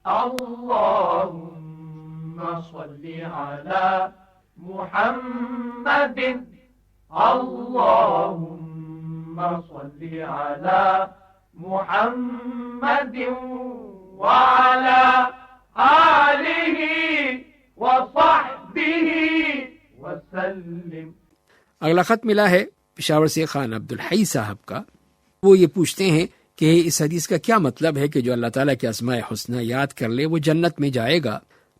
اللهم صل على محمد اللهم صل على محمد وعلى آله وصحبه وسلم۔ اگلا خط ملا ہے پشاور سے خان عبدالحی صاحب کا۔ وہ یہ پوچھتے ہیں کہ اس حدیث کا کیا مطلب ہے کہ جو اللہ تعالیٰ کے اسماء حسنہ یاد کر لے وہ جنت میں جائے گا۔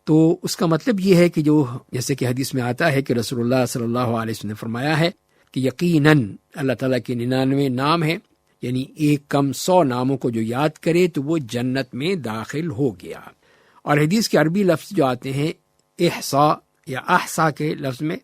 تو اس کا مطلب یہ ہے کہ جو جیسے کہ حدیث میں آتا ہے کہ رسول اللہ صلی اللہ علیہ وسلم نے فرمایا ہے کہ یقیناً اللہ تعالیٰ کے 99 نام ہیں، یعنی ایک کم 100 ناموں کو جو یاد کرے تو وہ جنت میں داخل ہو گیا۔ اور حدیث کے عربی لفظ جو آتے ہیں احصاء یا احصا کے لفظ میں،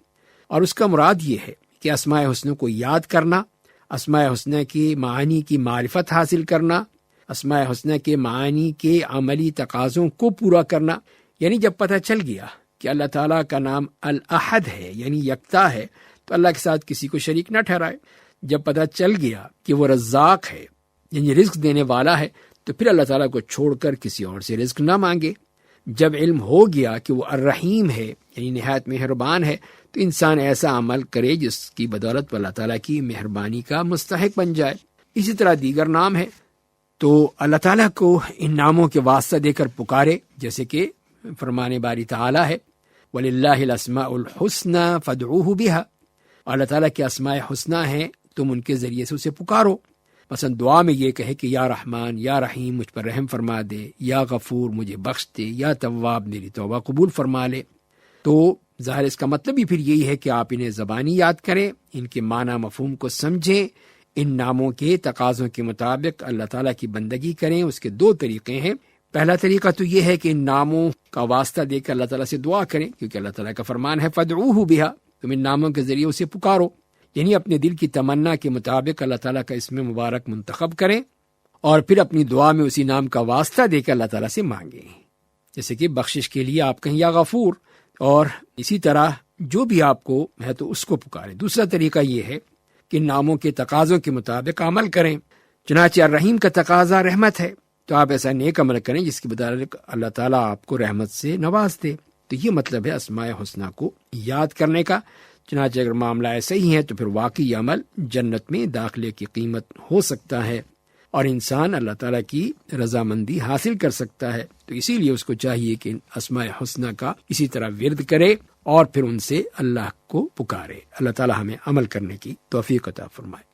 اور اس کا مراد یہ ہے کہ اسماء حسنہ کو یاد کرنا، اسماء حسنہ کی معانی کی معرفت حاصل کرنا، اسماء حسنہ کے معانی کے عملی تقاضوں کو پورا کرنا۔ یعنی جب پتہ چل گیا کہ اللہ تعالیٰ کا نام الاحد ہے یعنی یکتا ہے تو اللہ کے ساتھ کسی کو شریک نہ ٹھہرائے۔ جب پتہ چل گیا کہ وہ رزاق ہے یعنی رزق دینے والا ہے تو پھر اللہ تعالیٰ کو چھوڑ کر کسی اور سے رزق نہ مانگے۔ جب علم ہو گیا کہ وہ الرحیم ہے یعنی نہایت مہربان ہے تو انسان ایسا عمل کرے جس کی بدولت اللہ تعالیٰ کی مہربانی کا مستحق بن جائے۔ اسی طرح دیگر نام ہے تو اللہ تعالیٰ کو ان ناموں کے واسطہ دے کر پکارے، جیسے کہ فرمان باری تعالیٰ ہے وَلِلَّهِ الْأَسْمَاءُ الْحُسْنَى فَادْعُوهُ بِهَا، اللہ تعالیٰ کے اسماء حسنہ ہیں تم ان کے ذریعے سے اسے پکارو۔ مثلا دعا میں یہ کہے کہ یا رحمان یا رحیم مجھ پر رحم فرما دے، یا غفور مجھے بخش دے، یا تواب میری توبہ قبول فرما لے۔ تو ظاہر اس کا مطلب بھی پھر یہی ہے کہ آپ انہیں زبانی یاد کریں، ان کے معنی مفہوم کو سمجھیں، ان ناموں کے تقاضوں کے مطابق اللہ تعالیٰ کی بندگی کریں۔ اس کے 2 طریقے ہیں۔ پہلا طریقہ تو یہ ہے کہ ان ناموں کا واسطہ دے کر اللہ تعالیٰ سے دعا کریں، کیونکہ اللہ تعالیٰ کا فرمان ہے فَادْعُوهُ بِهَا، تم ان ناموں کے ذریعے اسے پکارو، یعنی اپنے دل کی تمنا کے مطابق اللہ تعالیٰ کا اسم مبارک منتخب کریں اور پھر اپنی دعا میں اسی نام کا واسطہ دے کر اللہ تعالیٰ سے مانگیں۔ جیسے کہ بخشش کے لیے آپ کہیں یا غفور، اور اسی طرح جو بھی آپ کو ہے تو اس کو پکاریں۔ دوسرا طریقہ یہ ہے کہ ناموں کے تقاضوں کے مطابق عمل کریں۔ چنانچہ الرحیم کا تقاضا رحمت ہے تو آپ ایسا نیک عمل کریں جس کی بدولت اللہ تعالیٰ آپ کو رحمت سے نواز دے۔ تو یہ مطلب ہے اسماء حسنہ کو یاد کرنے کا۔ چنانچہ اگر معاملہ ایسا ہی ہے تو پھر واقعی عمل جنت میں داخلے کی قیمت ہو سکتا ہے اور انسان اللہ تعالیٰ کی رضامندی حاصل کر سکتا ہے۔ تو اسی لیے اس کو چاہیے کہ اسماء حسنہ کا اسی طرح ورد کرے اور پھر ان سے اللہ کو پکارے۔ اللہ تعالیٰ ہمیں عمل کرنے کی توفیق عطا فرمائے۔